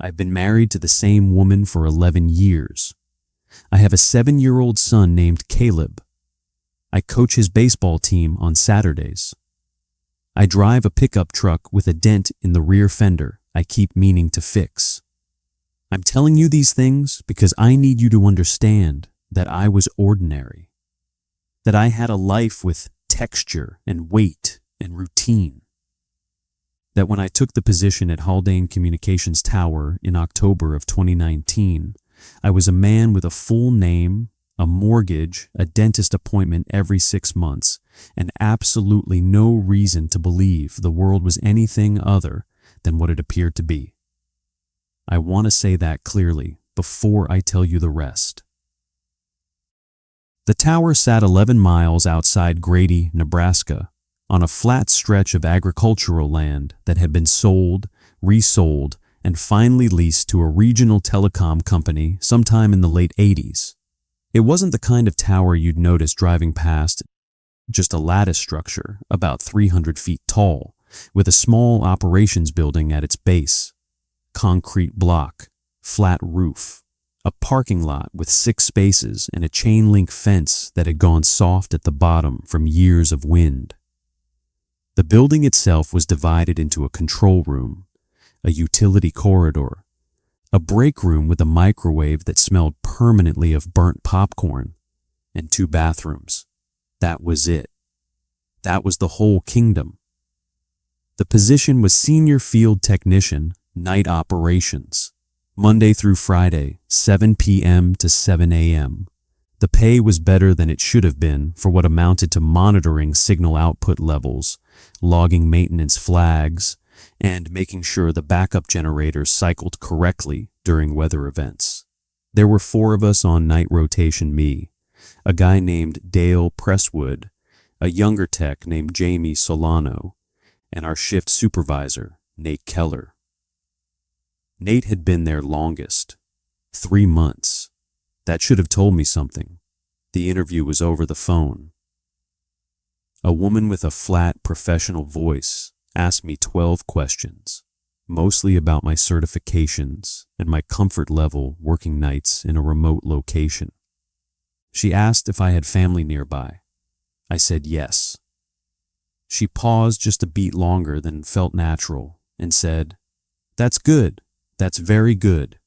I've been married to the same woman for 11 years. I have a 7-year-old son named Caleb. I coach his baseball team on Saturdays. I drive a pickup truck with a dent in the rear fender I keep meaning to fix. I'm telling you these things because I need you to understand that I was ordinary, that I had a life with texture and weight and routine, that when I took the position at Haldane Communications Tower in October of 2019, I was a man with a full name, a mortgage, a dentist appointment every 6 months, and absolutely no reason to believe the world was anything other than what it appeared to be. I want to say that clearly before I tell you the rest. The tower sat 11 miles outside Grady, Nebraska, on a flat stretch of agricultural land that had been sold, resold, and finally leased to a regional telecom company sometime in the late 80s. It wasn't the kind of tower you'd notice driving past, just a lattice structure about 300 feet tall, with a small operations building at its base, concrete block, flat roof, a parking lot with 6 spaces and a chain-link fence that had gone soft at the bottom from years of wind. The building itself was divided into a control room, a utility corridor, a break room with a microwave that smelled permanently of burnt popcorn, and 2 bathrooms. That was it. That was the whole kingdom. The position was Senior Field Technician, Night Operations, Monday through Friday, 7 p.m. to 7 a.m. The pay was better than it should have been for what amounted to monitoring signal output levels, logging maintenance flags, and making sure the backup generators cycled correctly during weather events. There were 4 of us on night rotation: me, a guy named Dale Presswood, a younger tech named Jamie Solano, and our shift supervisor, Nate Keller. Nate had been there longest, 3 months. That should have told me something. The interview was over the phone. A woman with a flat, professional voice asked me 12 questions, mostly about my certifications and my comfort level working nights in a remote location. She asked if I had family nearby. I said yes. She paused just a beat longer than felt natural and said, "That's good. That's very good."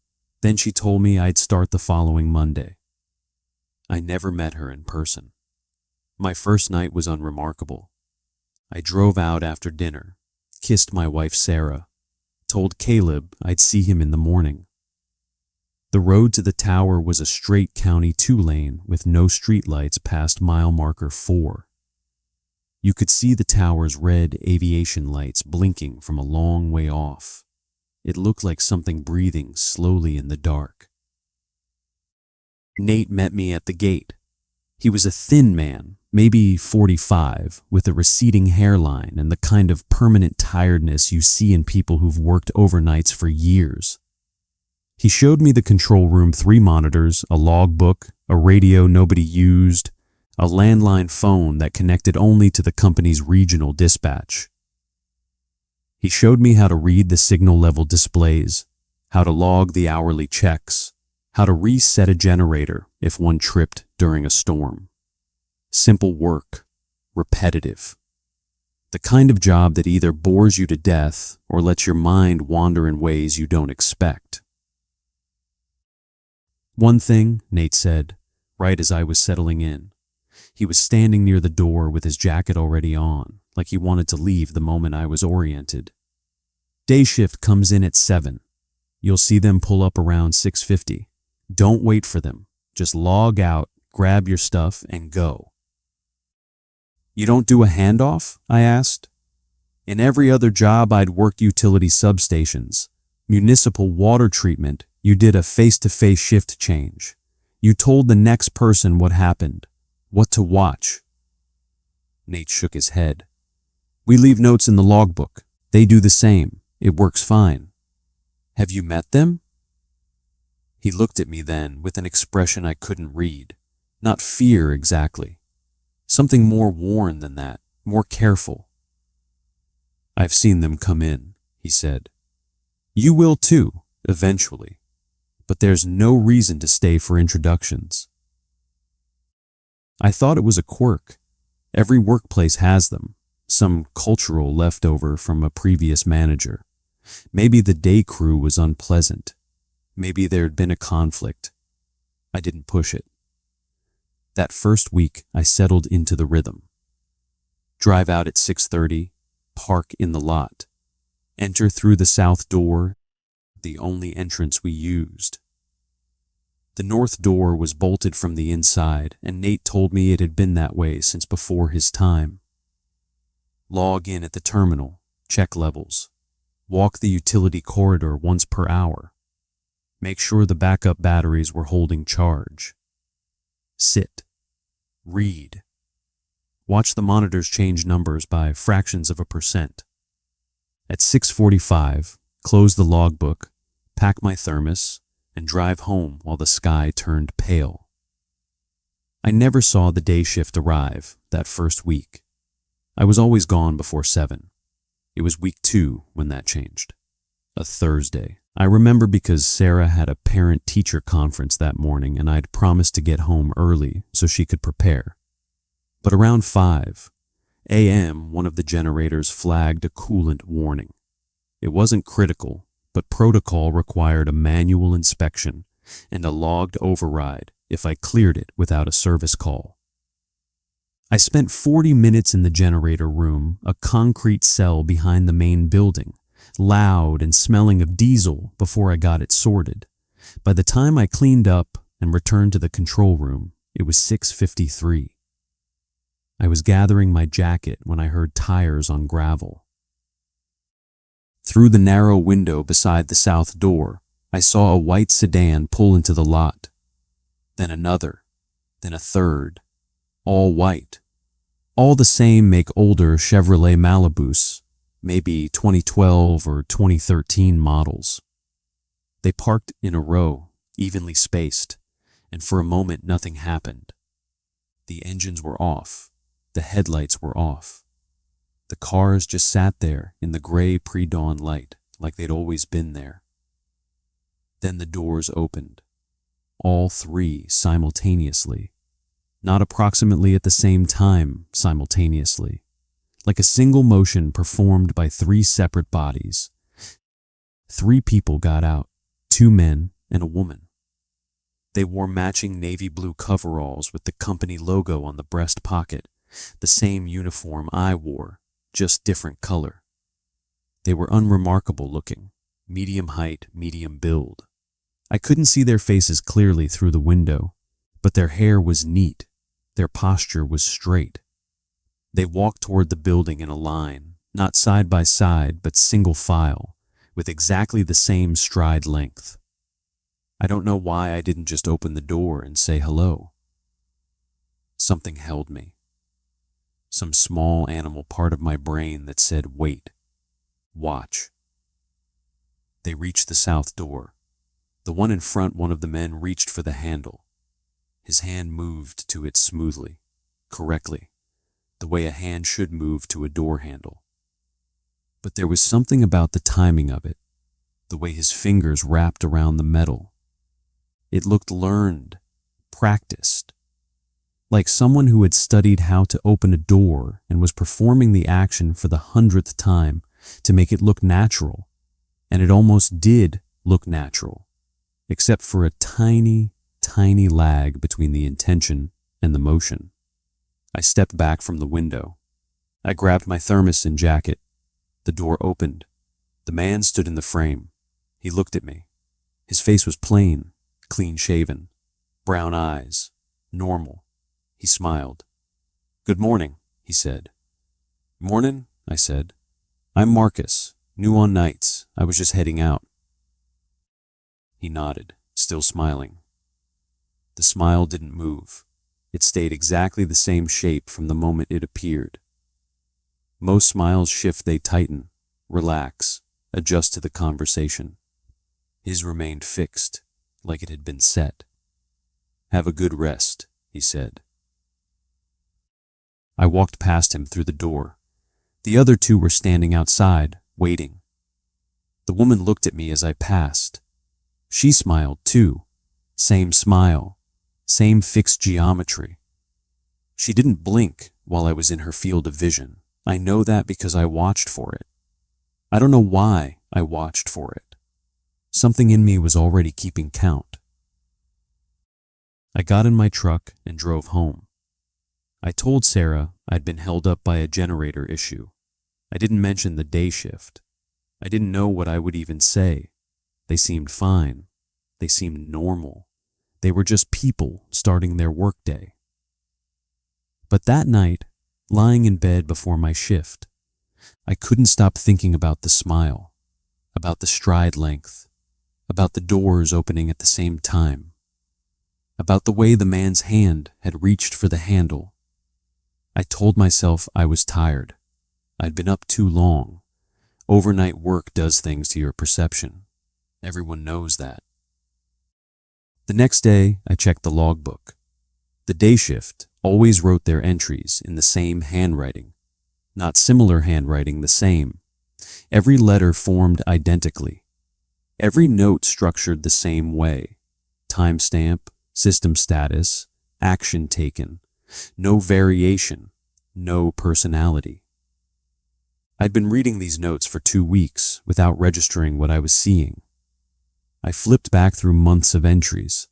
Then she told me I'd start the following Monday. I never met her in person. My first night was unremarkable. I drove out after dinner, kissed my wife Sarah, told Caleb I'd see him in the morning. The road to the tower was a straight County 2-lane with no streetlights past mile marker 4. You could see the tower's red aviation lights blinking from a long way off. It looked like something breathing slowly in the dark. Nate met me at the gate. He was a thin man, maybe 45, with a receding hairline and the kind of permanent tiredness you see in people who've worked overnights for years. He showed me the control room: 3 monitors, a logbook, a radio nobody used, a landline phone that connected only to the company's regional dispatch. He showed me how to read the signal level displays, how to log the hourly checks, how to reset a generator if one tripped during a storm. Simple work, repetitive. The kind of job that either bores you to death or lets your mind wander in ways you don't expect. "One thing," Nate said, right as I was settling in. He was standing near the door with his jacket already on, like he wanted to leave the moment I was oriented. "Day shift comes in at 7. You'll see them pull up around 6:50. Don't wait for them. Just log out, grab your stuff, and go." "You don't do a handoff?" I asked. In every other job I'd worked utility substations, municipal water treatment, you did a face-to-face shift change. You told the next person what happened, what to watch. Nate shook his head. "We leave notes in the logbook. They do the same. It works fine." "Have you met them?" He looked at me then with an expression I couldn't read. Not fear exactly. Something more worn than that, more careful. "I've seen them come in," he said. "You will too, eventually, but there's no reason to stay for introductions. I thought it was a quirk. Every workplace has them, some cultural leftover from a previous manager. Maybe the day crew was unpleasant. Maybe there'd been a conflict. I didn't push it. That first week, I settled into the rhythm. Drive out at 6:30, park in the lot, enter through the south door, the only entrance we used. The north door was bolted from the inside, and Nate told me it had been that way since before his time. Log in at the terminal, check levels, walk the utility corridor once per hour, make sure the backup batteries were holding charge. Sit, read, watch the monitors change numbers by fractions of a percent. At 6:45, close the logbook, pack my thermos, and drive home while the sky turned pale. I never saw the day shift arrive that first week. I was always gone before 7. It was week 2 when that changed. A Thursday. I remember because Sarah had a parent-teacher conference that morning and I'd promised to get home early so she could prepare. But around 5 a.m., one of the generators flagged a coolant warning. It wasn't critical, but protocol required a manual inspection and a logged override if I cleared it without a service call. I spent 40 minutes in the generator room, a concrete cell behind the main building, loud and smelling of diesel before I got it sorted. By the time I cleaned up and returned to the control room, it was 6:53. I was gathering my jacket when I heard tires on gravel. Through the narrow window beside the south door, I saw a white sedan pull into the lot. Then another, then a third, all white. All the same make older Chevrolet Malibus, maybe 2012 or 2013 models. They parked in a row, evenly spaced, and for a moment nothing happened. The engines were off, the headlights were off. The cars just sat there in the gray pre-dawn light, like they'd always been there. Then the doors opened, all 3 simultaneously, not approximately at the same time simultaneously, like a single motion performed by 3 separate bodies. 3 people got out, 2 men and a woman. They wore matching navy blue coveralls with the company logo on the breast pocket, the same uniform I wore, just different color. They were unremarkable looking, medium height, medium build. I couldn't see their faces clearly through the window, but their hair was neat, their posture was straight. They walked toward the building in a line, not side by side, but single file, with exactly the same stride length. I don't know why I didn't just open the door and say hello. Something held me. Some small animal part of my brain that said, wait, watch. They reached the south door. The one in front, one of the men reached for the handle. His hand moved to it smoothly, correctly, the way a hand should move to a door handle. But there was something about the timing of it, the way his fingers wrapped around the metal. It looked learned, practiced, like someone who had studied how to open a door and was performing the action for the 100th time to make it look natural. And it almost did look natural, except for a tiny, tiny lag between the intention and the motion. I stepped back from the window. I grabbed my thermos and jacket. The door opened. The man stood in the frame. He looked at me. His face was plain, clean-shaven, brown eyes, normal. He smiled. "Good morning," he said. "Morning," I said. "I'm Marcus, new on nights. I was just heading out." He nodded, still smiling. The smile didn't move. It stayed exactly the same shape from the moment it appeared. Most smiles shift, they tighten, relax, adjust to the conversation. His remained fixed, like it had been set. "Have a good rest," he said. I walked past him through the door. The other 2 were standing outside, waiting. The woman looked at me as I passed, She smiled too. Same smile, same fixed geometry. She didn't blink while I was in her field of vision. I know that because I watched for it. I don't know why I watched for it. Something in me was already keeping count. I got in my truck and drove home. I told Sarah I'd been held up by a generator issue. I didn't mention the day shift. I didn't know what I would even say. They seemed fine. They seemed normal. They were just people starting their workday. But that night, lying in bed before my shift, I couldn't stop thinking about the smile, about the stride length, about the doors opening at the same time, about the way the man's hand had reached for the handle. I told myself I was tired. I'd been up too long. Overnight work does things to your perception. Everyone knows that. The next day, I checked the logbook. The day shift always wrote their entries in the same handwriting. Not similar handwriting, the same. Every letter formed identically. Every note structured the same way. Timestamp, system status, action taken. No variation, no personality. I'd been reading these notes for 2 weeks without registering what I was seeing. I flipped back through months of entries.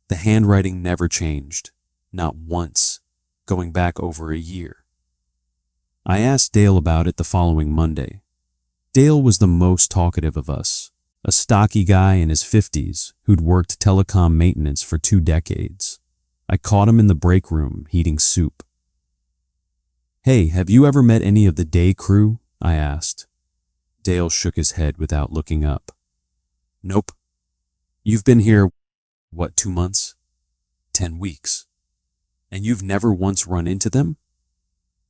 The handwriting never changed, not once, going back over a year. I asked Dale about it the following Monday. Dale was the most talkative of us, a stocky guy in his 50s who'd worked telecom maintenance for 2 decades. I caught him in the break room heating soup. "Hey, have you ever met any of the day crew?" I asked. Dale shook his head without looking up. "Nope. You've been here, what, 2 months? 10 weeks. And you've never once run into them?"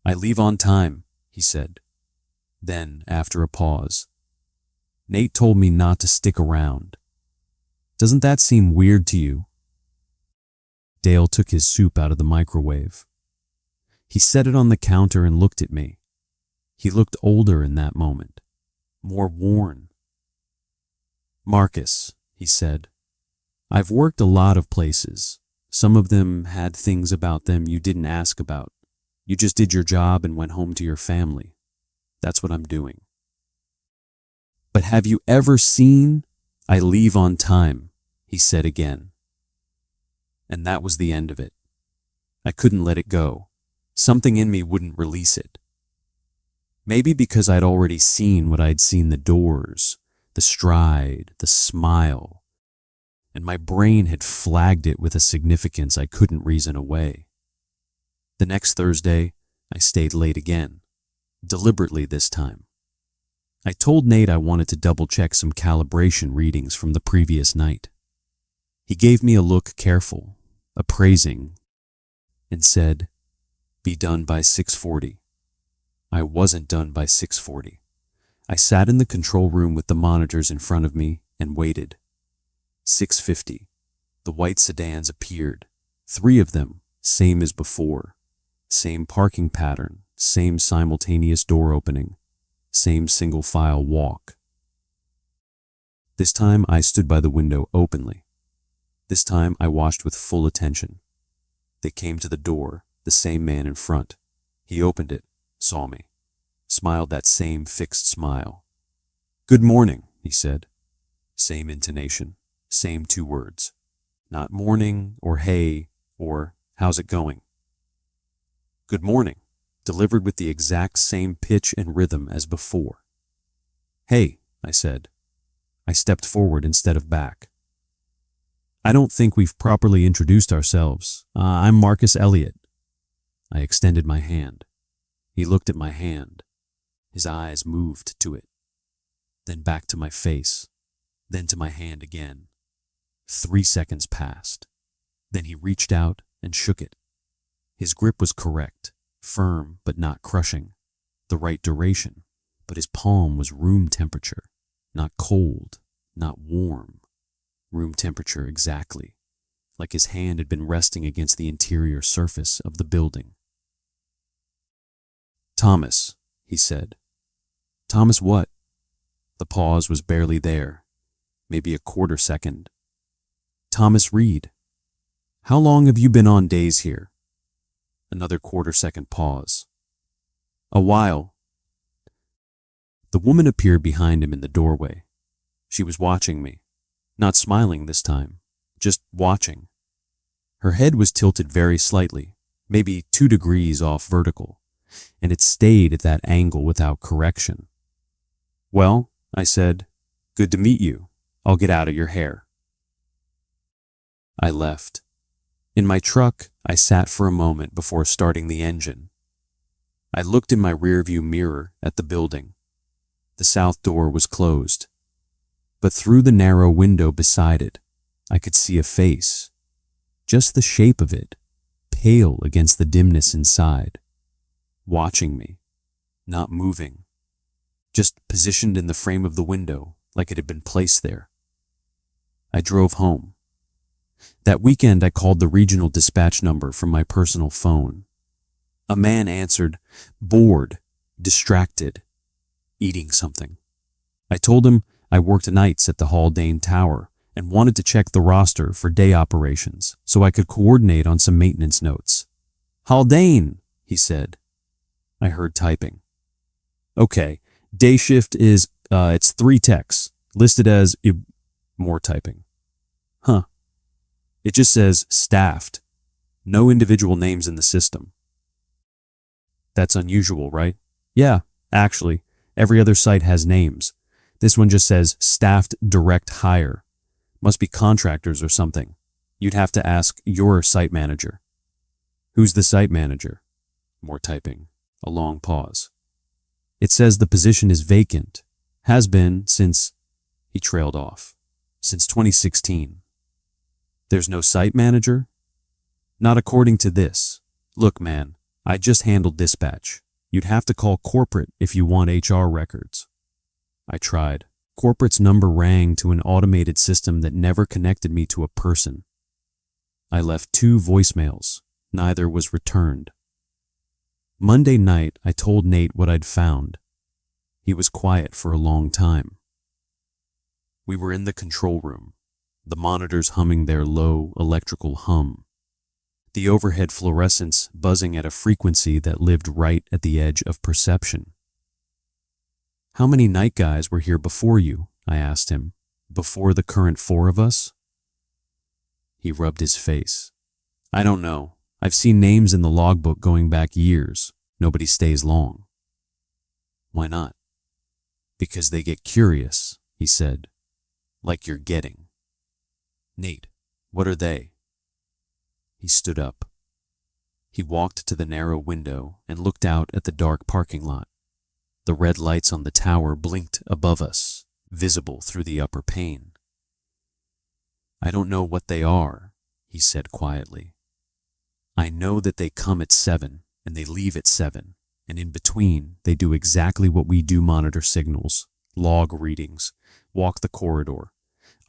"I leave on time," he said. Then, after a pause, "Nate told me not to stick around. Doesn't that seem weird to you?" Dale took his soup out of the microwave. He set it on the counter and looked at me. He looked older in that moment, more worn. "Marcus," he said, "I've worked a lot of places. Some of them had things about them you didn't ask about. You just did your job and went home to your family. That's what I'm doing. But have you ever seen? I leave on time," he said again. And that was the end of it. I couldn't let it go. Something in me wouldn't release it. Maybe because I'd already seen what I'd seen: the doors, the stride, the smile, and my brain had flagged it with a significance I couldn't reason away. The next Thursday, I stayed late again, deliberately this time. I told Nate I wanted to double-check some calibration readings from the previous night. He gave me a look careful, appraising, and said, "Be done by 6:40. I wasn't done by 6:40. I sat in the control room with the monitors in front of me and waited. 6:50. The white sedans appeared. 3 of them, same as before. Same parking pattern, same simultaneous door opening, same single file walk. This time I stood by the window openly. This time I watched with full attention. They came to the door, the same man in front. He opened it, saw me, smiled that same fixed smile. "Good morning," he said. Same intonation, same 2 words. Not morning or hey or how's it going. "Good morning," delivered with the exact same pitch and rhythm as before. "Hey," I said. I stepped forward instead of back. "I don't think we've properly introduced ourselves. I'm Marcus Elliott." I extended my hand. He looked at my hand. His eyes moved to it, then back to my face, then to my hand again. 3 seconds passed. Then he reached out and shook it. His grip was correct, firm but not crushing, the right duration, but his palm was room temperature, not cold, not warm. Room temperature exactly, like his hand had been resting against the interior surface of the building. "Thomas," he said. "Thomas what?" The pause was barely there, maybe a quarter second, Thomas Reed. How long have you been on days here? Another quarter-second pause. A while. The woman appeared behind him in the doorway. She was watching me, not smiling this time, just watching. Her head was tilted very slightly, maybe 2 degrees off vertical, and it stayed at that angle without correction. Well, I said, good to meet you. I'll get out of your hair. I left. In my truck, I sat for a moment before starting the engine. I looked in my rearview mirror at the building. The south door was closed, but through the narrow window beside it, I could see a face, just the shape of it, pale against the dimness inside, watching me, not moving, just positioned in the frame of the window like it had been placed there. I drove home. That weekend, I called the regional dispatch number from my personal phone. A man answered, bored, distracted, eating something. I told him I worked nights at the Haldane Tower and wanted to check the roster for day operations so I could coordinate on some maintenance notes. Haldane, he said. I heard typing. Okay, day shift is, it's 3 techs, listed as, more typing. Huh. It just says staffed. No individual names in the system. That's unusual, right? Yeah, actually, every other site has names. This one just says staffed direct hire. Must be contractors or something. You'd have to ask your site manager. Who's the site manager? More typing. A long pause. It says the position is vacant. Has been since, he trailed off, since 2016. There's no site manager? Not according to this. Look, man, I just handled dispatch. You'd have to call corporate if you want HR records. I tried. Corporate's number rang to an automated system that never connected me to a person. I left 2 voicemails. Neither was returned. Monday night, I told Nate what I'd found. He was quiet for a long time. We were in the control room, the monitors humming their low electrical hum, the overhead fluorescents buzzing at a frequency that lived right at the edge of perception. How many night guys were here before you? I asked him. Before the current 4 of us? He rubbed his face. I don't know. I've seen names in the logbook going back years. Nobody stays long. Why not? Because they get curious, he said. Like you're getting. Nate, what are they? He stood up. He walked to the narrow window and looked out at the dark parking lot. The red lights on the tower blinked above us, visible through the upper pane. I don't know what they are, he said quietly. I know that they come at 7 and they leave at 7, and in between they do exactly what we do: monitor signals, log readings, walk the corridor.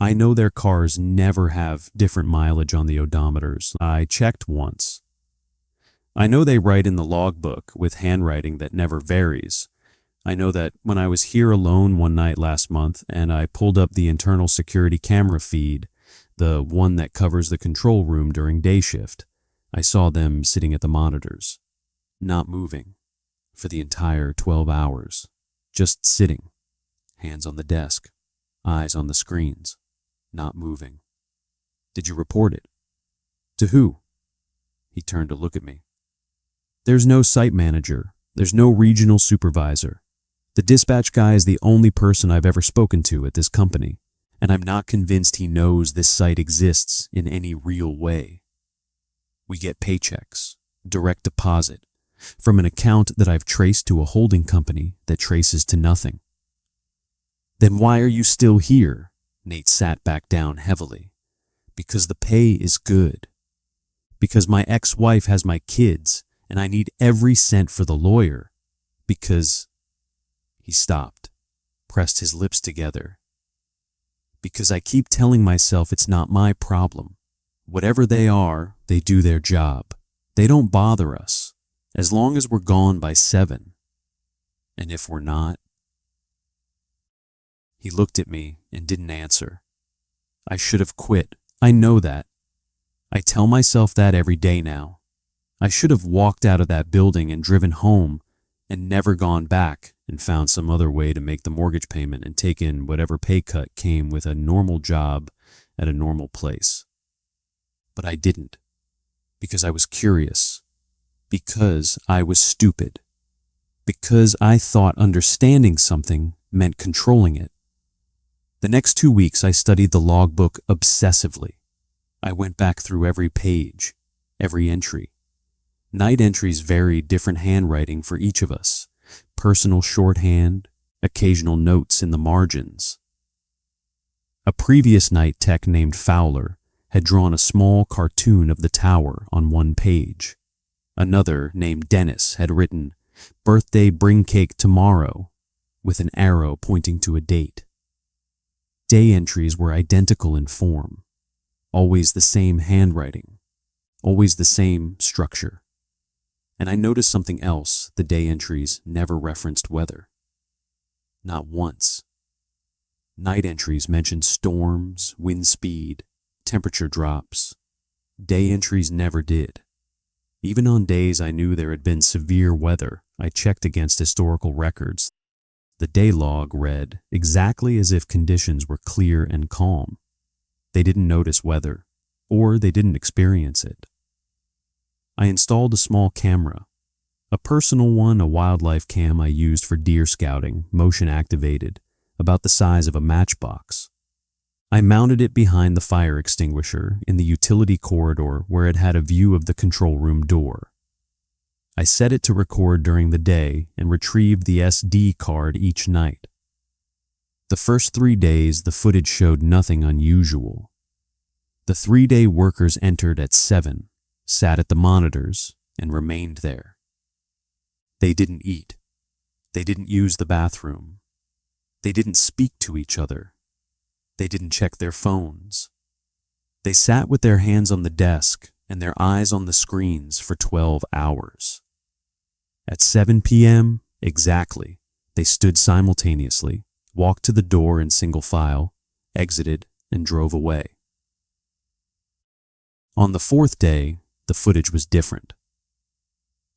I know their cars never have different mileage on the odometers. I checked once. I know they write in the logbook with handwriting that never varies. I know that when I was here alone one night last month and I pulled up the internal security camera feed, the one that covers the control room during day shift, I saw them sitting at the monitors, not moving, for the entire 12 hours, just sitting, hands on the desk, eyes on the screens, not moving. Did you report it? To who? He turned to look at me. There's no site manager. There's no regional supervisor. The dispatch guy is the only person I've ever spoken to at this company, and I'm not convinced he knows this site exists in any real way. We get paychecks, direct deposit, from an account that I've traced to a holding company that traces to nothing. Then why are you still here? Nate sat back down heavily. Because the pay is good. Because my ex-wife has my kids, and I need every cent for the lawyer. Because... He stopped, pressed his lips together. Because I keep telling myself it's not my problem. Whatever they are, they do their job. They don't bother us, as long as we're gone by 7. And if we're not... He looked at me and didn't answer. I should have quit, I know that. I tell myself that every day now. I should have walked out of that building and driven home and never gone back and found some other way to make the mortgage payment and taken whatever pay cut came with a normal job at a normal place. But I didn't, because I was curious, because I was stupid, because I thought understanding something meant controlling it. The next 2 weeks I studied the logbook obsessively. I went back through every page, every entry. Night entries varied different handwriting for each of us, personal shorthand, occasional notes in the margins. A previous night tech named Fowler had drawn a small cartoon of the tower on one page. Another, named Dennis, had written, "Birthday bring cake tomorrow," with an arrow pointing to a date. Day entries were identical in form, always the same handwriting, always the same structure. And I noticed something else: the day entries never referenced weather. Not once. Night entries mentioned storms, wind speed, temperature drops. Day entries never did. Even on days I knew there had been severe weather, I checked against historical records. The day log read exactly as if conditions were clear and calm. They didn't notice weather, or they didn't experience it. I installed a small camera, a personal one, a wildlife cam I used for deer scouting, motion activated, about the size of a matchbox. I mounted it behind the fire extinguisher in the utility corridor where it had a view of the control room door. I set it to record during the day and retrieved the SD card each night. The first 3 days, the footage showed nothing unusual. The 3-day workers entered at 7, sat at the monitors, and remained there. They didn't eat. They didn't use the bathroom. They didn't speak to each other. They didn't check their phones. They sat with their hands on the desk and their eyes on the screens for 12 hours. At 7 p.m. exactly, they stood simultaneously, walked to the door in single file, exited, and drove away. On the 4th day, the footage was different.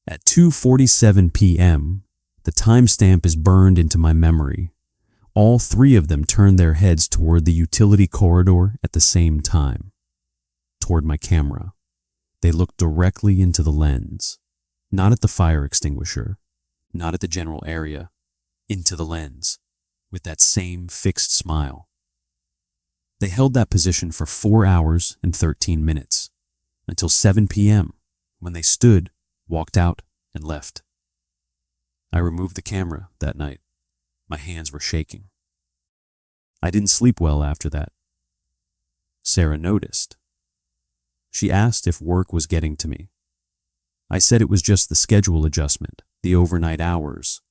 At 2:47 p.m., the timestamp is burned into my memory. All 3 of them turned their heads toward the utility corridor at the same time, toward my camera. They looked directly into the lens, not at the fire extinguisher, not at the general area, into the lens, with that same fixed smile. They held that position for 4 hours and 13 minutes, until 7 p.m., when they stood, walked out, and left. I removed the camera that night. My hands were shaking. I didn't sleep well after that. Sarah noticed. She asked if work was getting to me. I said it was just the schedule adjustment, the overnight hours.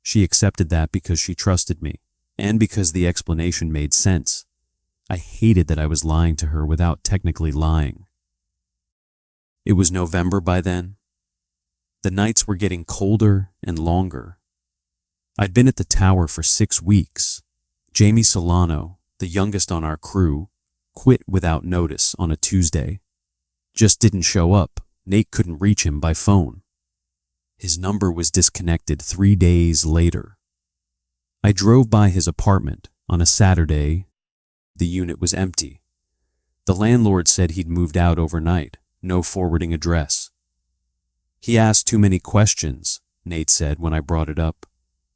She accepted that because she trusted me, and because the explanation made sense. I hated that I was lying to her without technically lying. It was November by then. The nights were getting colder and longer. I'd been at the tower for 6 weeks. Jamie Solano, the youngest on our crew, quit without notice on a Tuesday. Just didn't show up. Nate couldn't reach him by phone. His number was disconnected 3 days later. I drove by his apartment on a Saturday. The unit was empty. The landlord said he'd moved out overnight, no forwarding address. He asked too many questions, Nate said when I brought it up.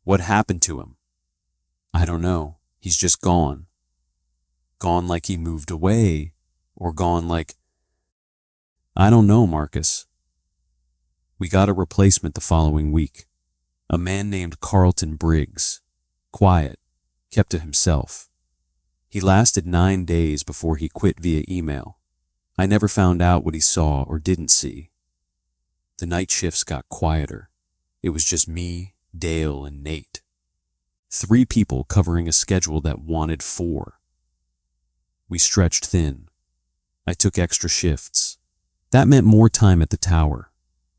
What happened to him? I don't know. He's just gone. Gone like he moved away, or gone like... I don't know, Marcus. We got a replacement the following week. A man named Carlton Briggs. Quiet, kept to himself. He lasted 9 days before he quit via email. I never found out what he saw or didn't see. The night shifts got quieter. It was just me, Dale, and Nate. 3 people covering a schedule that wanted 4. We stretched thin. I took extra shifts. That meant more time at the tower,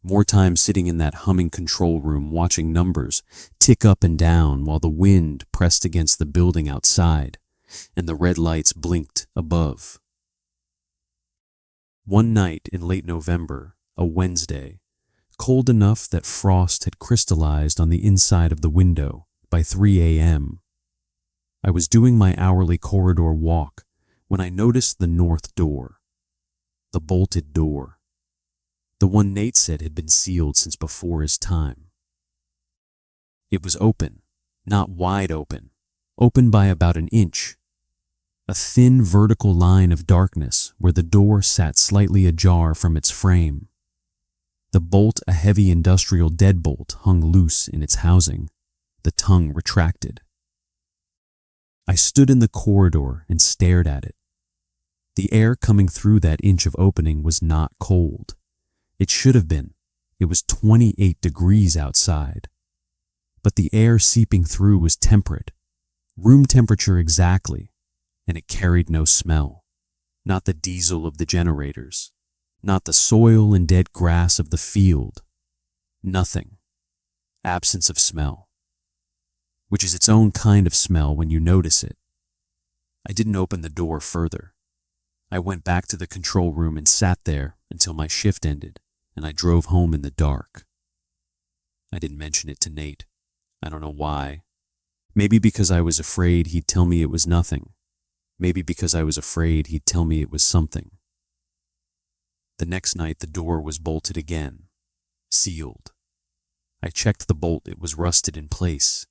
more time sitting in that humming control room watching numbers tick up and down while the wind pressed against the building outside and the red lights blinked above. One night in late November, a Wednesday, cold enough that frost had crystallized on the inside of the window by 3 a.m., I was doing my hourly corridor walk when I noticed the north door, the bolted door, the one Nate said had been sealed since before his time. It was open, not wide open, open by about an inch. A thin vertical line of darkness where the door sat slightly ajar from its frame. The bolt, a heavy industrial deadbolt, hung loose in its housing, the tongue retracted. I stood in the corridor and stared at it. The air coming through that inch of opening was not cold. It should have been. It was 28 degrees outside. But the air seeping through was temperate, room temperature exactly, and it carried no smell. Not the diesel of the generators, not the soil and dead grass of the field. Nothing. Absence of smell, which is its own kind of smell when you notice it. I didn't open the door further. I went back to the control room and sat there until my shift ended and I drove home in the dark. I didn't mention it to Nate. I don't know why. Maybe because I was afraid he'd tell me it was nothing. Maybe because I was afraid he'd tell me it was something. The next night the door was bolted again, sealed. I checked the bolt. It was rusted in place.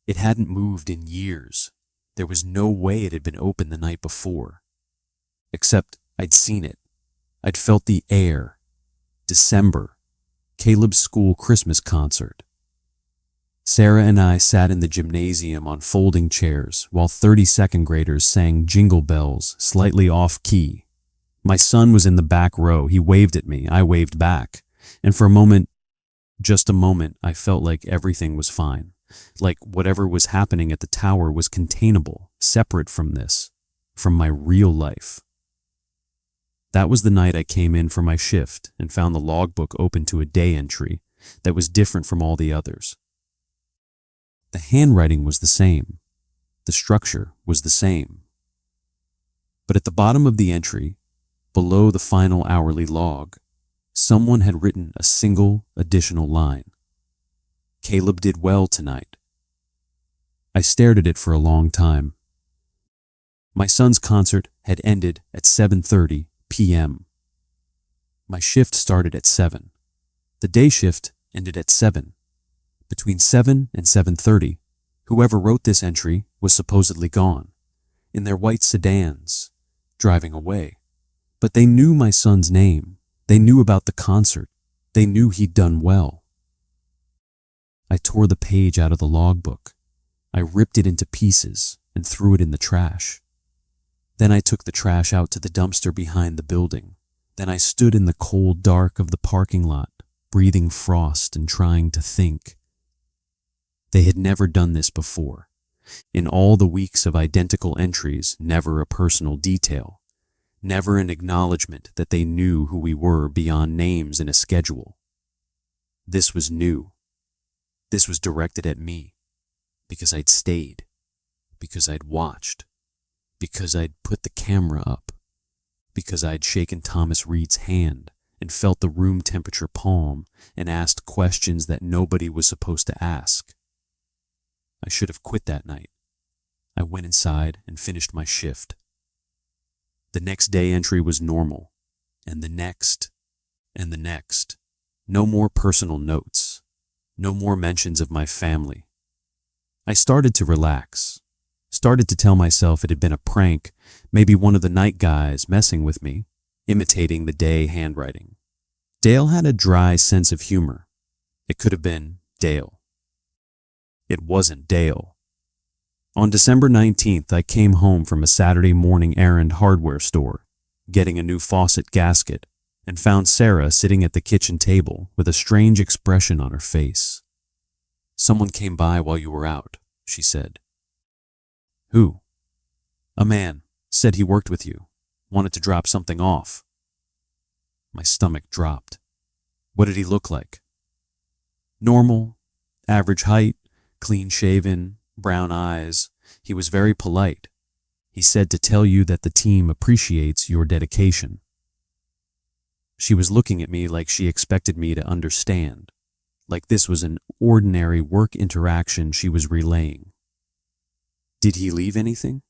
It hadn't moved in years. There was no way it had been opened the night before. Except I'd seen it. I'd felt the air. December. Caleb's school Christmas concert. Sarah and I sat in the gymnasium on folding chairs while 32nd graders sang Jingle Bells slightly off-key. My son was in the back row. He waved at me. I waved back. And for a moment, just a moment, I felt like everything was fine. Like whatever was happening at the tower was containable, separate from this, from my real life. That was the night I came in for my shift and found the logbook open to a day entry that was different from all the others. The handwriting was the same. The structure was the same. But at the bottom of the entry, below the final hourly log, someone had written a single additional line. Caleb did well tonight. I stared at it for a long time. My son's concert had ended at 7:30 p.m. My shift started at 7. The day shift ended at 7. Between 7 and 7:30, whoever wrote this entry was supposedly gone, in their white sedans, driving away. But they knew my son's name. They knew about the concert. They knew he'd done well. I tore the page out of the logbook. I ripped it into pieces and threw it in the trash. Then I took the trash out to the dumpster behind the building. Then I stood in the cold dark of the parking lot, breathing frost and trying to think. They had never done this before. In all the weeks of identical entries, never a personal detail. Never an acknowledgement that they knew who we were beyond names in a schedule. This was new. This was directed at me, because I'd stayed, because I'd watched, because I'd put the camera up, because I'd shaken Thomas Reed's hand and felt the room temperature palm and asked questions that nobody was supposed to ask. I should have quit that night. I went inside and finished my shift. The next day entry was normal, and the next, and the next. No more personal notes. No more mentions of my family. I started to relax. Started to tell myself it had been a prank, maybe one of the night guys messing with me, imitating the day handwriting. Dale had a dry sense of humor. It could have been Dale. It wasn't Dale. On December 19th, I came home from a Saturday morning errand hardware store, getting a new faucet gasket, and found Sarah sitting at the kitchen table with a strange expression on her face. "Someone came by while you were out," she said. "Who?" "A man. Said he worked with you. Wanted to drop something off." My stomach dropped. "What did he look like?" "Normal, average height, clean-shaven, brown eyes. He was very polite. He said to tell you that the team appreciates your dedication." She was looking at me like she expected me to understand, like this was an ordinary work interaction she was relaying. Did he leave anything?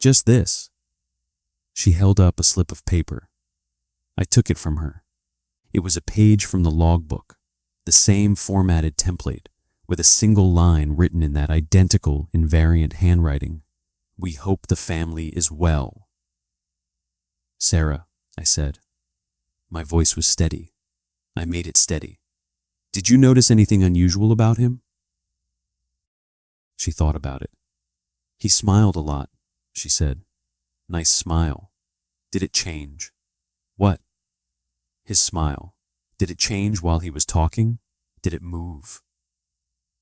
Just this. She held up a slip of paper. I took it from her. It was a page from the logbook, the same formatted template, with a single line written in that identical, invariant handwriting. We hope the family is well. Sarah, I said. My voice was steady. I made it steady. Did you notice anything unusual about him? She thought about it. He smiled a lot, she said. Nice smile. Did it change? What? His smile. Did it change while he was talking? Did it move?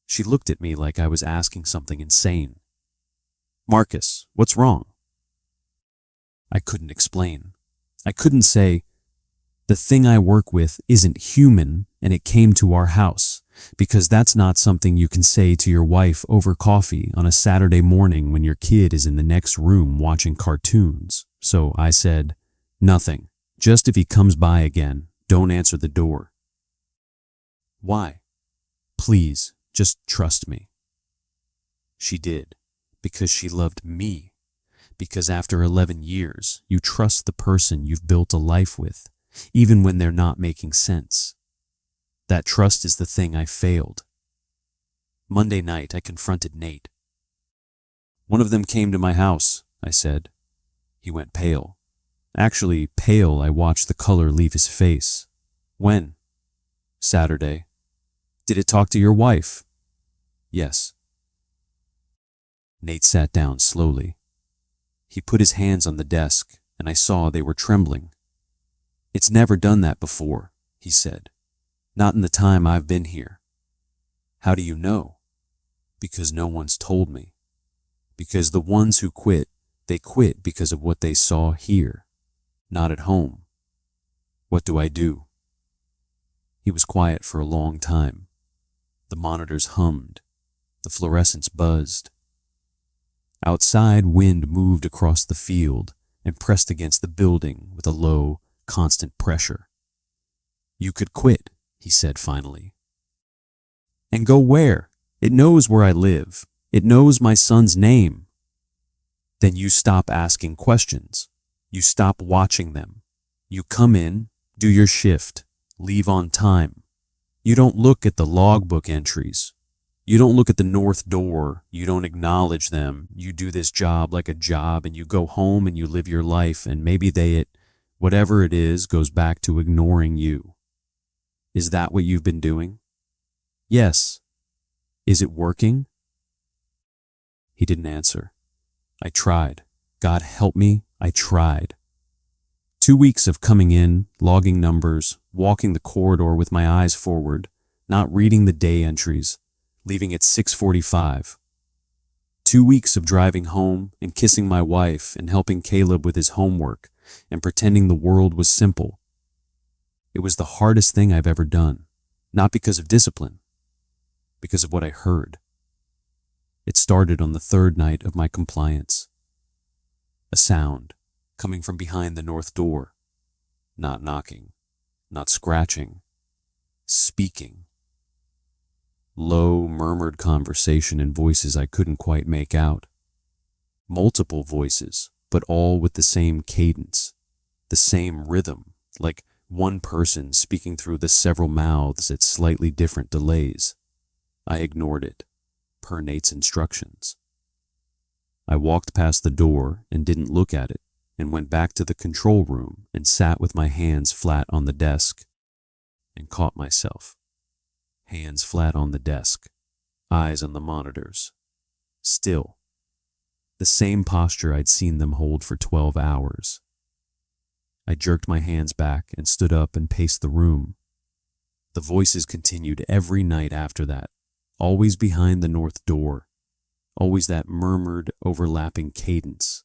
She looked at me like I was asking something insane. Marcus, what's wrong? I couldn't explain. I couldn't say, the thing I work with isn't human and it came to our house, because that's not something you can say to your wife over coffee on a Saturday morning when your kid is in the next room watching cartoons. So I said, nothing. Just if he comes by again, don't answer the door. Why? Please, just trust me. She did, because she loved me. Because after 11 years, you trust the person you've built a life with, even when they're not making sense. That trust is the thing I failed. Monday night, I confronted Nate. One of them came to my house, I said. He went pale. Actually, pale, I watched the color leave his face. When? Saturday. Did it talk to your wife? Yes. Nate sat down slowly. He put his hands on the desk, and I saw they were trembling. It's never done that before, he said. Not in the time I've been here. How do you know? Because no one's told me. Because the ones who quit, they quit because of what they saw here, not at home. What do I do? He was quiet for a long time. The monitors hummed. The fluorescents buzzed. Outside, wind moved across the field and pressed against the building with a low, constant pressure. You could quit, he said finally. And go where? It knows where I live. It knows my son's name. Then you stop asking questions. You stop watching them. You come in, do your shift, leave on time. You don't look at the logbook entries. You don't look at the north door. You don't acknowledge them. You do this job like a job and you go home and you live your life and maybe whatever it is, goes back to ignoring you. Is that what you've been doing? Yes. Is it working? He didn't answer. I tried. God help me, I tried. 2 weeks of coming in, logging numbers, walking the corridor with my eyes forward, not reading the day entries, leaving at 6:45. 2 weeks of driving home and kissing my wife and helping Caleb with his homework and pretending the world was simple. It was the hardest thing I've ever done, not because of discipline, because of what I heard. It started on the third night of my compliance. A sound coming from behind the north door, not knocking, not scratching, speaking. Low, murmured conversation in voices I couldn't quite make out. Multiple voices, but all with the same cadence, the same rhythm, like one person speaking through the several mouths at slightly different delays. I ignored it, per Nate's instructions. I walked past the door and didn't look at it, and went back to the control room and sat with my hands flat on the desk, and caught myself. Hands flat on the desk, eyes on the monitors. Still. The same posture I'd seen them hold for 12 hours. I jerked my hands back and stood up and paced the room. The voices continued every night after that, always behind the north door, always that murmured, overlapping cadence.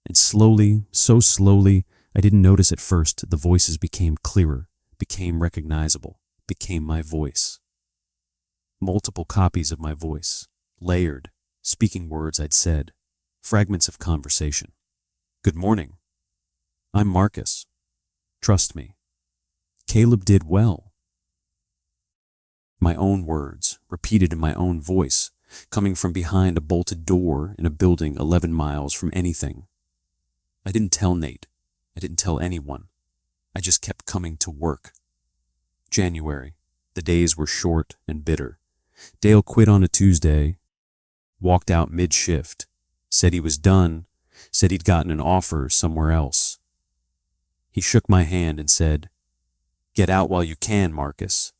And slowly, so slowly, I didn't notice at first, the voices became clearer, became recognizable, became my voice. Multiple copies of my voice, layered, speaking words I'd said, fragments of conversation. Good morning. I'm Marcus. Trust me. Caleb did well. My own words, repeated in my own voice, coming from behind a bolted door in a building 11 miles from anything. I didn't tell Nate. I didn't tell anyone. I just kept coming to work. January. The days were short and bitter. Dale quit on a Tuesday, walked out mid-shift, said he was done, said he'd gotten an offer somewhere else. He shook my hand and said, "Get out while you can, Marcus."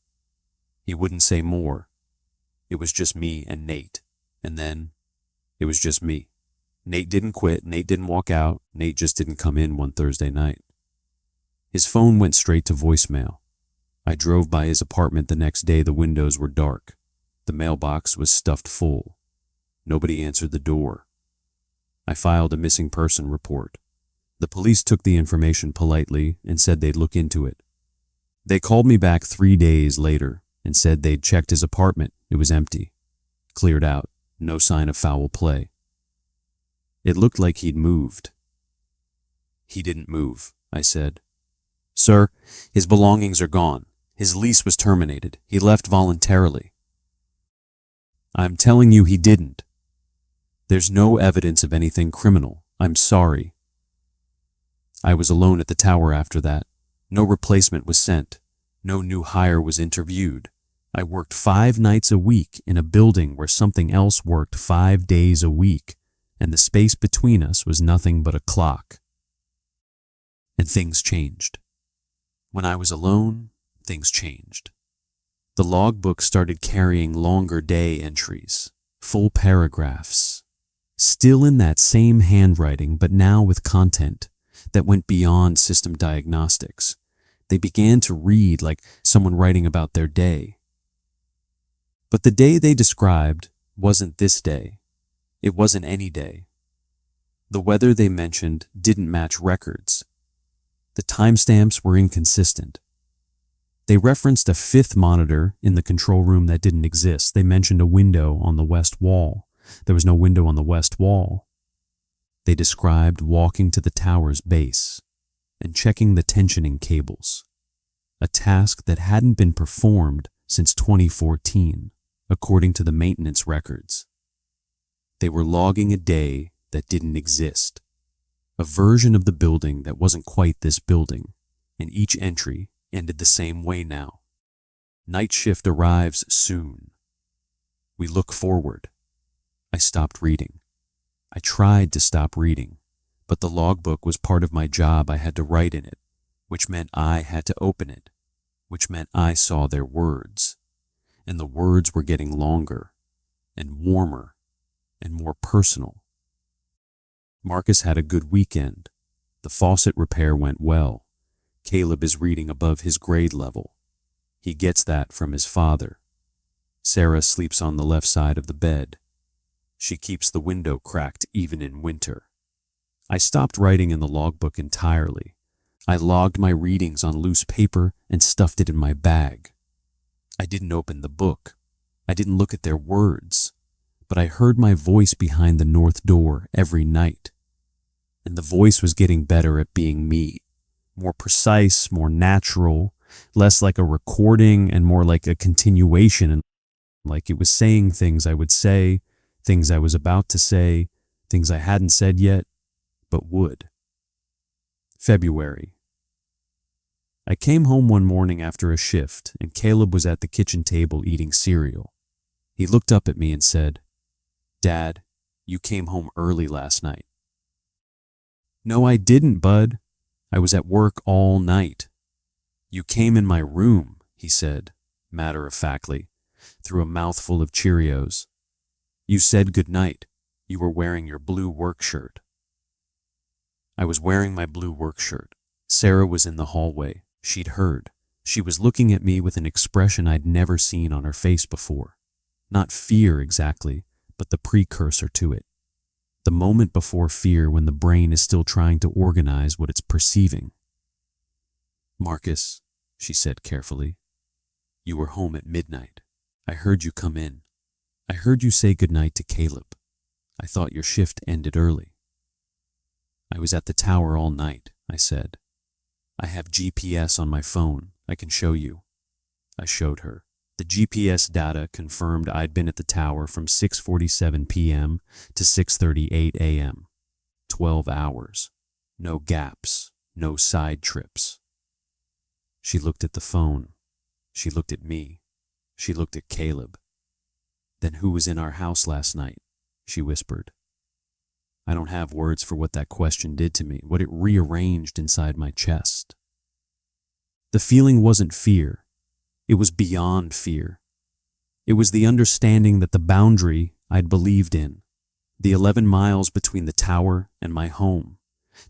He wouldn't say more. It was just me and Nate. And then it was just me. Nate didn't quit. Nate didn't walk out. Nate just didn't come in one Thursday night. His phone went straight to voicemail. I drove by his apartment the next day. The windows were dark. The mailbox was stuffed full. Nobody answered the door. I filed a missing person report. The police took the information politely and said they'd look into it. They called me back 3 days later and said they'd checked his apartment. It was empty. Cleared out. No sign of foul play. It looked like he'd moved. "He didn't move," I said. "Sir, his belongings are gone. His lease was terminated. He left voluntarily." "I'm telling you he didn't. There's no evidence of anything criminal. I'm sorry." I was alone at the tower after that. No replacement was sent. No new hire was interviewed. I worked 5 nights a week in a building where something else worked 5 days a week, and the space between us was nothing but a clock. And things changed. When I was alone, things changed. The logbook started carrying longer day entries, full paragraphs, still in that same handwriting, but now with content that went beyond system diagnostics. They began to read like someone writing about their day. But the day they described wasn't this day. It wasn't any day. The weather they mentioned didn't match records. The timestamps were inconsistent. They referenced a 5th monitor in the control room that didn't exist. They mentioned a window on the west wall. There was no window on the west wall. They described walking to the tower's base and checking the tensioning cables, a task that hadn't been performed since 2014, according to the maintenance records. They were logging a day that didn't exist, a version of the building that wasn't quite this building, and each entry ended the same way now. Night shift arrives soon. We look forward. I stopped reading. I tried to stop reading, but the logbook was part of my job. I had to write in it, which meant I had to open it, which meant I saw their words, and the words were getting longer and warmer and more personal. Marcus had a good weekend. The faucet repair went well. Caleb is reading above his grade level. He gets that from his father. Sarah sleeps on the left side of the bed. She keeps the window cracked even in winter. I stopped writing in the logbook entirely. I logged my readings on loose paper and stuffed it in my bag. I didn't open the book. I didn't look at their words. But I heard my voice behind the north door every night. And the voice was getting better at being me. More precise, more natural, less like a recording and more like a continuation, and like it was saying things I would say, things I was about to say, things I hadn't said yet, but would. February. I came home one morning after a shift, and Caleb was at the kitchen table eating cereal. He looked up at me and said, "Dad, you came home early last night." "No, I didn't, bud. I was at work all night." "You came in my room," he said, matter-of-factly, through a mouthful of Cheerios. "You said goodnight. You were wearing your blue work shirt." I was wearing my blue work shirt. Sarah was in the hallway. She'd heard. She was looking at me with an expression I'd never seen on her face before. Not fear exactly, but the precursor to it. The moment before fear when the brain is still trying to organize what it's perceiving. "Marcus," she said carefully, "you were home at midnight. I heard you come in. I heard you say goodnight to Caleb. I thought your shift ended early." "I was at the tower all night," I said. "I have GPS on my phone. I can show you. I showed her. The GPS data confirmed I'd been at the tower from 6:47 p.m. to 6:38 a.m. 12 hours. No gaps, no side trips. She looked at the phone. She looked at me. She looked at Caleb. Then who was in our house last night? She whispered. I don't have words for what that question did to me, what it rearranged inside my chest. The feeling wasn't fear. It was beyond fear. It was the understanding that the boundary I'd believed in, the 11 miles between the tower and my home,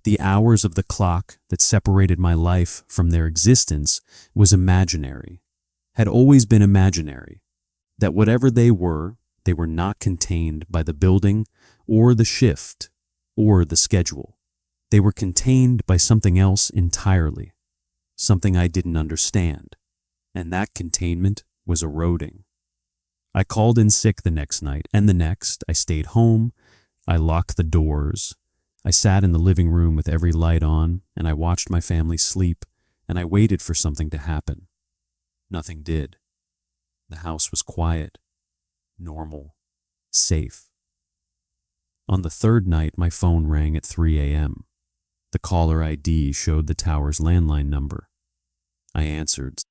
the hours of the clock that separated my life from their existence was imaginary, had always been imaginary, that whatever they were not contained by the building or the shift or the schedule. They were contained by something else entirely, something I didn't understand, and that containment was eroding. I called in sick the next night, and the next I stayed home. I locked the doors. I sat in the living room with every light on, and I watched my family sleep, and I waited for something to happen. Nothing did. The house was quiet, normal, safe. On the third night, my phone rang at 3 a.m. The caller ID showed the tower's landline number. I answered.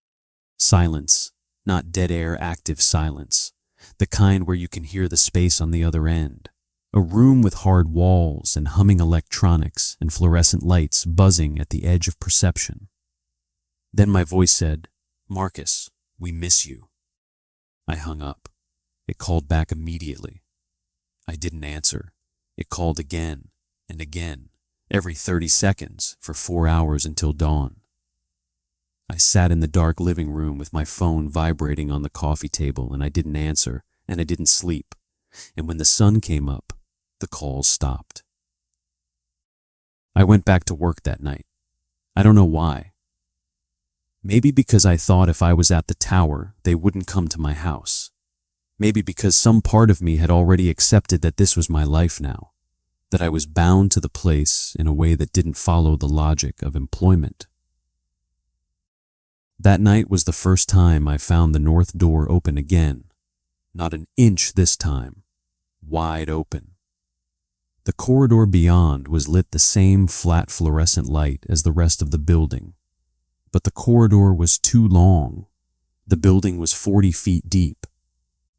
Silence, not dead air active silence, the kind where you can hear the space on the other end. A room with hard walls and humming electronics and fluorescent lights buzzing at the edge of perception. Then my voice said, Marcus, we miss you. I hung up. It called back immediately. I didn't answer. It called again and again, every 30 seconds for 4 hours until dawn. I sat in the dark living room with my phone vibrating on the coffee table, and I didn't answer, and I didn't sleep. And when the sun came up, the calls stopped. I went back to work that night. I don't know why. Maybe because I thought if I was at the tower, they wouldn't come to my house. Maybe because some part of me had already accepted that this was my life now, that I was bound to the place in a way that didn't follow the logic of employment. That night was the first time I found the north door open again, not an inch this time, wide open. The corridor beyond was lit the same flat fluorescent light as the rest of the building, but the corridor was too long. The building was 40 feet deep.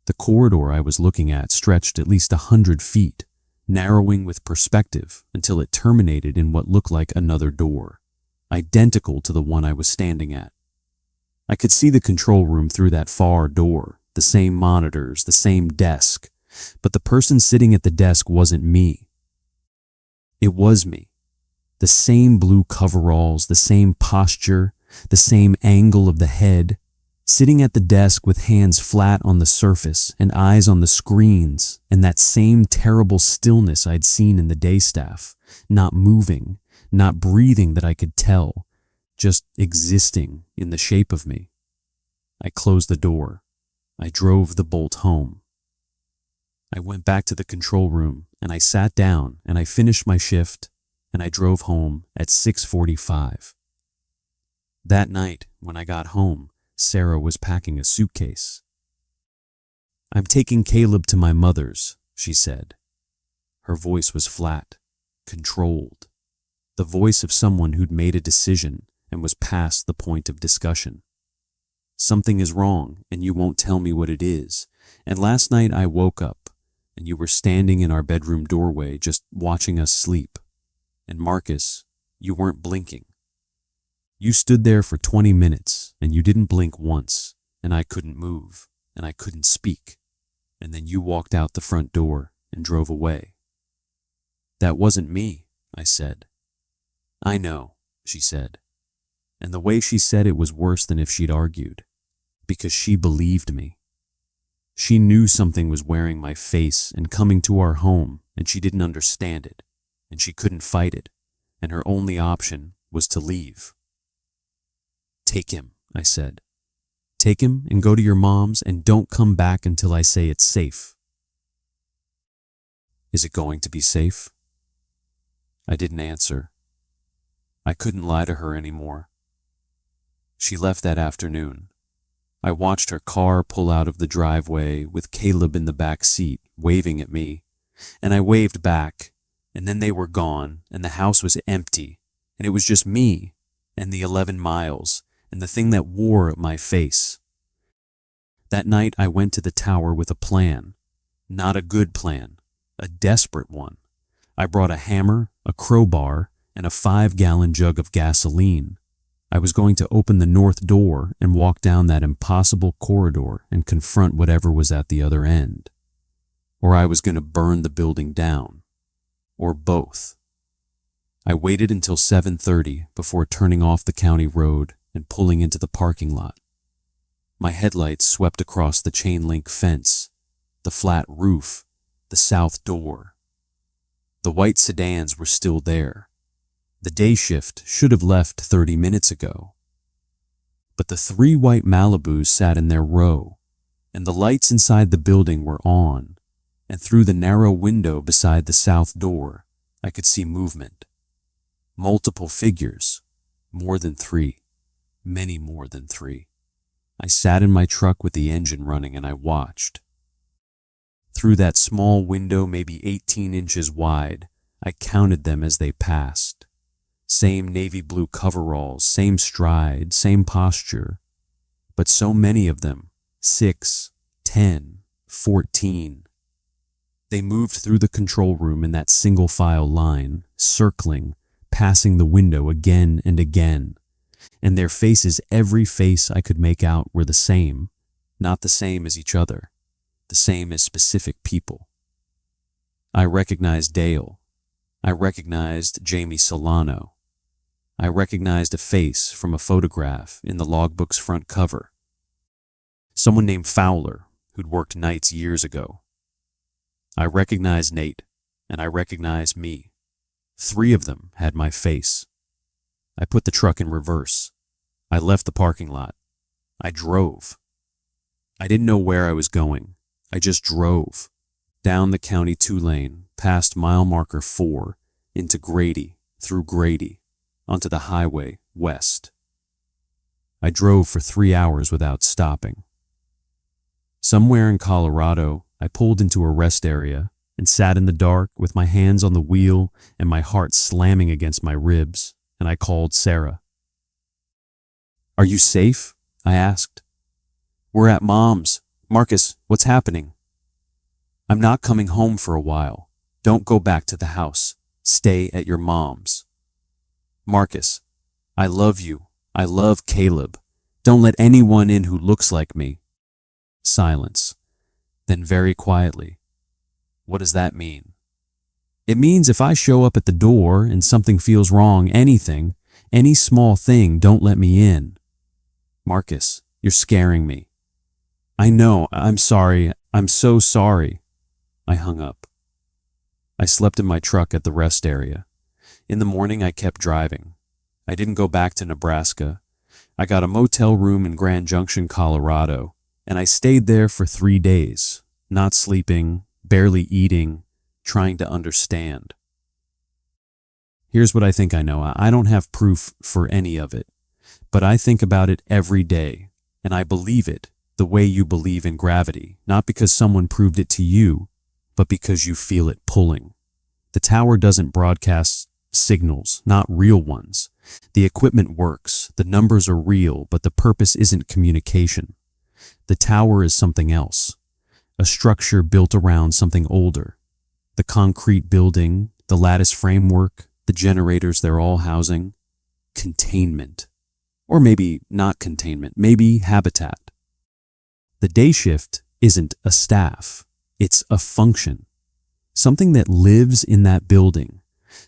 The corridor I was looking at stretched at least 100 feet, narrowing with perspective until it terminated in what looked like another door, identical to the one I was standing at. I could see the control room through that far door, the same monitors, the same desk, but the person sitting at the desk wasn't me. It was me. The same blue coveralls, the same posture, the same angle of the head, sitting at the desk with hands flat on the surface and eyes on the screens, and that same terrible stillness I'd seen in the day staff, not moving, not breathing that I could tell, just existing in the shape of me. I closed the door. I drove the bolt home. I went back to the control room and I sat down and I finished my shift and I drove home at 6:45. That night, when I got home, Sarah was packing a suitcase. I'm taking Caleb to my mother's, she said. Her voice was flat, controlled, the voice of someone who'd made a decision and was past the point of discussion. Something is wrong, and you won't tell me what it is. And last night I woke up, and you were standing in our bedroom doorway just watching us sleep. And Marcus, you weren't blinking. You stood there for 20 minutes, and you didn't blink once, and I couldn't move, and I couldn't speak. And then you walked out the front door and drove away. That wasn't me, I said. I know, she said. And the way she said it was worse than if she'd argued, because she believed me. She knew something was wearing my face and coming to our home, and she didn't understand it, and she couldn't fight it, and her only option was to leave. Take him, I said. Take him and go to your mom's and don't come back until I say it's safe. Is it going to be safe? I didn't answer. I couldn't lie to her anymore. She left that afternoon. I watched her car pull out of the driveway with Caleb in the back seat, waving at me, and I waved back, and then they were gone, and the house was empty, and it was just me, and the 11 miles, and the thing that wore at my face. That night I went to the tower with a plan. Not a good plan, a desperate one. I brought a hammer, a crowbar, and a 5-gallon jug of gasoline. I was going to open the north door and walk down that impossible corridor and confront whatever was at the other end. Or I was going to burn the building down. Or both. I waited until 7:30 before turning off the county road and pulling into the parking lot. My headlights swept across the chain-link fence, the flat roof, the south door. The white sedans were still there. The day shift should have left 30 minutes ago. But the 3 white Malibus sat in their row, and the lights inside the building were on, and through the narrow window beside the south door, I could see movement. Multiple figures, more than 3, many more than 3. I sat in my truck with the engine running and I watched. Through that small window, maybe 18 inches wide, I counted them as they passed. Same navy blue coveralls, same stride, same posture. But so many of them, 6, 10, 14. They moved through the control room in that single file line, circling, passing the window again and again. And their faces, every face I could make out, were the same, not the same as each other, the same as specific people. I recognized Dale. I recognized Jamie Solano. I recognized a face from a photograph in the logbook's front cover. Someone named Fowler, who'd worked nights years ago. I recognized Nate, and I recognized me. 3 of them had my face. I put the truck in reverse. I left the parking lot. I drove. I didn't know where I was going. I just drove. Down the County 2 lane, past mile marker 4, into Grady, through Grady, onto the highway west. I drove for 3 hours without stopping. Somewhere in Colorado, I pulled into a rest area and sat in the dark with my hands on the wheel and my heart slamming against my ribs, and I called Sarah. "Are you safe?" I asked. "We're at Mom's. Marcus, what's happening?" "I'm not coming home for a while. Don't go back to the house. Stay at your mom's." "Marcus, I love you. I love Caleb. Don't let anyone in who looks like me." Silence. Then very quietly, "What does that mean?" "It means if I show up at the door and something feels wrong, anything, any small thing, don't let me in." "Marcus, you're scaring me." "I know. I'm sorry. I'm so sorry." I hung up. I slept in my truck at the rest area. In the morning, I kept driving. I didn't go back to Nebraska. I got a motel room in Grand Junction, Colorado, and I stayed there for 3 days, not sleeping, barely eating, trying to understand. Here's what I think I know. I don't have proof for any of it, but I think about it every day, and I believe it the way you believe in gravity, not because someone proved it to you, but because you feel it pulling. The tower doesn't broadcast signals, not real ones. The equipment works, the numbers are real, but the purpose isn't communication. The tower is something else, a structure built around something older. The concrete building, the lattice framework, the generators they're all housing. Containment. Or maybe not containment, maybe habitat. The day shift isn't a staff, it's a function. Something that lives in that building.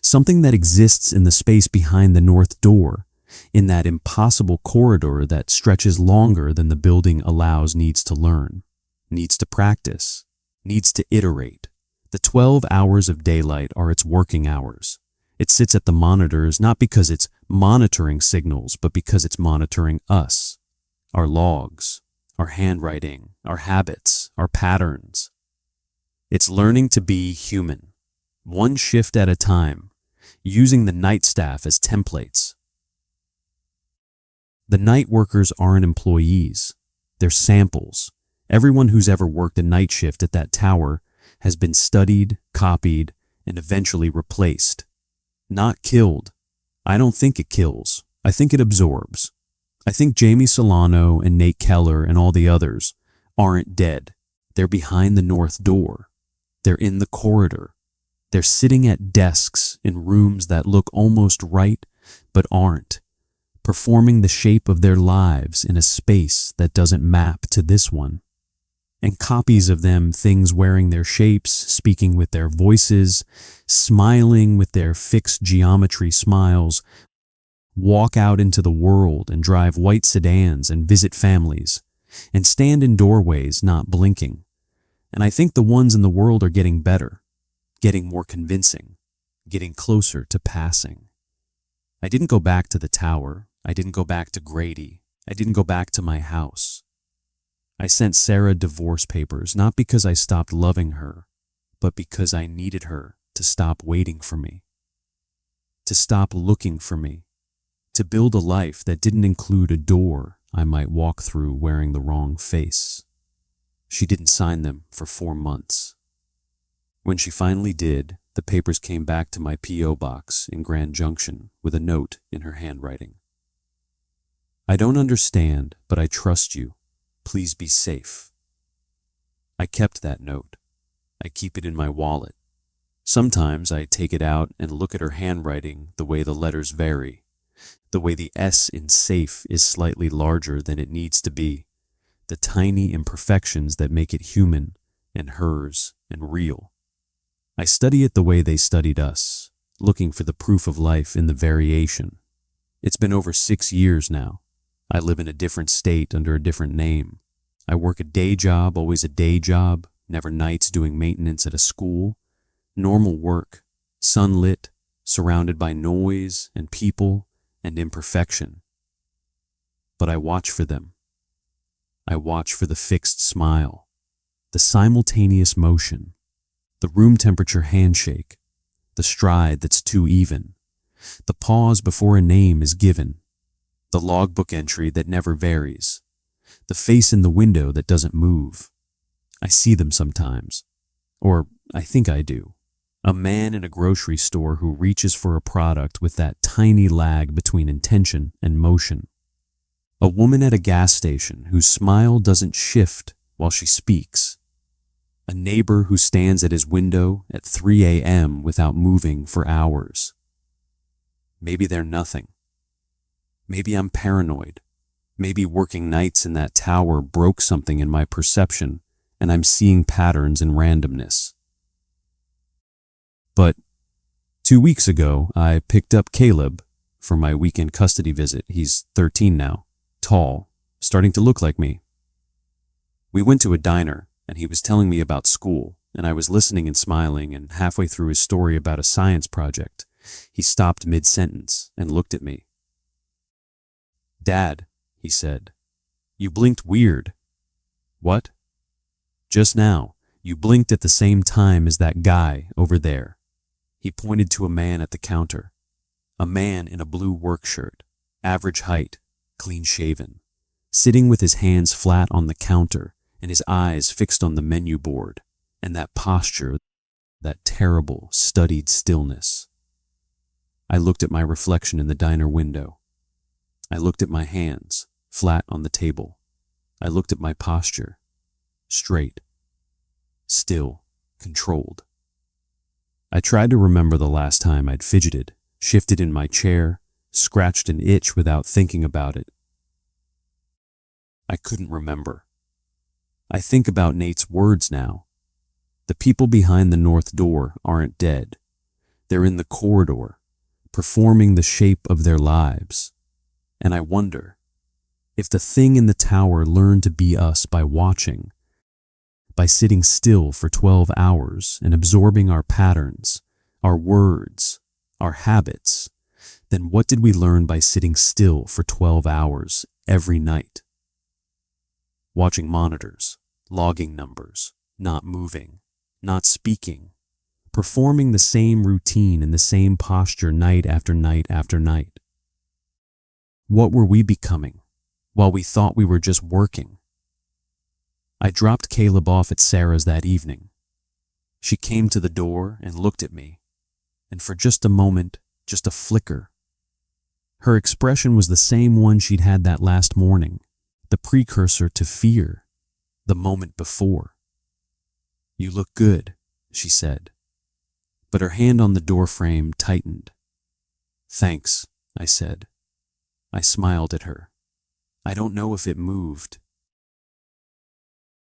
Something that exists in the space behind the north door, in that impossible corridor that stretches longer than the building allows, needs to learn, needs to practice, needs to iterate. The 12 hours of daylight are its working hours. It sits at the monitors not because it's monitoring signals, but because it's monitoring us, our logs, our handwriting, our habits, our patterns. It's learning to be human, one shift at a time, using the night staff as templates. The night workers aren't employees. They're samples. Everyone who's ever worked a night shift at that tower has been studied, copied, and eventually replaced. Not killed. I don't think it kills. I think it absorbs. I think Jamie Solano and Nate Keller and all the others aren't dead. They're behind the north door. They're in the corridor. They're sitting at desks in rooms that look almost right but aren't, performing the shape of their lives in a space that doesn't map to this one. And copies of them, things wearing their shapes, speaking with their voices, smiling with their fixed geometry smiles, walk out into the world and drive white sedans and visit families, and stand in doorways not blinking. And I think the ones in the world are getting better, getting more convincing, getting closer to passing. I didn't go back to the tower. I didn't go back to Grady. I didn't go back to my house. I sent Sarah divorce papers, not because I stopped loving her, but because I needed her to stop waiting for me, to stop looking for me, to build a life that didn't include a door I might walk through wearing the wrong face. She didn't sign them for 4 months. When she finally did, the papers came back to my P.O. box in Grand Junction with a note in her handwriting. I don't understand, but I trust you. Please be safe. I kept that note. I keep it in my wallet. Sometimes I take it out and look at her handwriting the way the letters vary, the way the S in safe is slightly larger than it needs to be, the tiny imperfections that make it human and hers and real. I study it the way they studied us, looking for the proof of life in the variation. It's been over 6 years now. I live in a different state under a different name. I work a day job, always a day job, never nights doing maintenance at a school. Normal work, sunlit, surrounded by noise and people and imperfection. But I watch for them. I watch for the fixed smile, the simultaneous motion, the room temperature handshake, the stride that's too even, the pause before a name is given, the logbook entry that never varies, the face in the window that doesn't move. I see them sometimes, or I think I do. A man in a grocery store who reaches for a product with that tiny lag between intention and motion. A woman at a gas station whose smile doesn't shift while she speaks. A neighbor who stands at his window at 3 a.m. without moving for hours. Maybe they're nothing. Maybe I'm paranoid. Maybe working nights in that tower broke something in my perception and I'm seeing patterns and randomness. But 2 weeks ago, I picked up Caleb for my weekend custody visit. He's 13 now, tall, starting to look like me. We went to a diner and he was telling me about school, and I was listening and smiling, and halfway through his story about a science project, he stopped mid-sentence and looked at me. "Dad," he said, "you blinked weird." "What?" "Just now, you blinked at the same time as that guy over there." He pointed to a man at the counter. A man in a blue work shirt, average height, clean-shaven, sitting with his hands flat on the counter and his eyes fixed on the menu board, and that posture, that terrible, studied stillness. I looked at my reflection in the diner window. I looked at my hands, flat on the table. I looked at my posture, straight, still, controlled. I tried to remember the last time I'd fidgeted, shifted in my chair, scratched an itch without thinking about it. I couldn't remember. I think about Nate's words now. The people behind the north door aren't dead. They're in the corridor, performing the shape of their lives. And I wonder, if the thing in the tower learned to be us by watching, by sitting still for 12 hours and absorbing our patterns, our words, our habits, then what did we learn by sitting still for 12 hours every night? Watching monitors, logging numbers, not moving, not speaking, performing the same routine in the same posture night after night after night. What were we becoming, while we thought we were just working? I dropped Caleb off at Sarah's that evening. She came to the door and looked at me, and for just a moment, just a flicker, her expression was the same one she'd had that last morning, the precursor to fear, the moment before. "You look good," she said, but her hand on the doorframe tightened. "Thanks," I said. I smiled at her. I don't know if it moved,